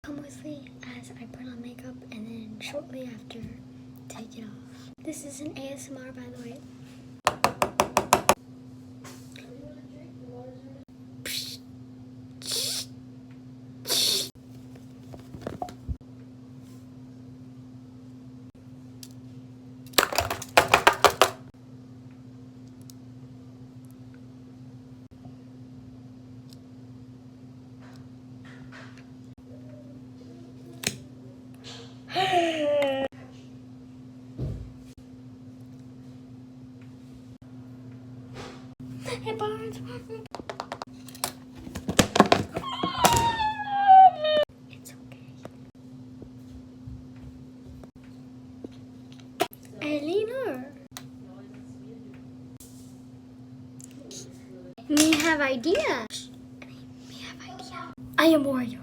Come with me as I put on makeup and then shortly after take it off. This is an ASMR, by the way. It burns. It's okay. Elena. Me have idea. Me have idea. I am warrior.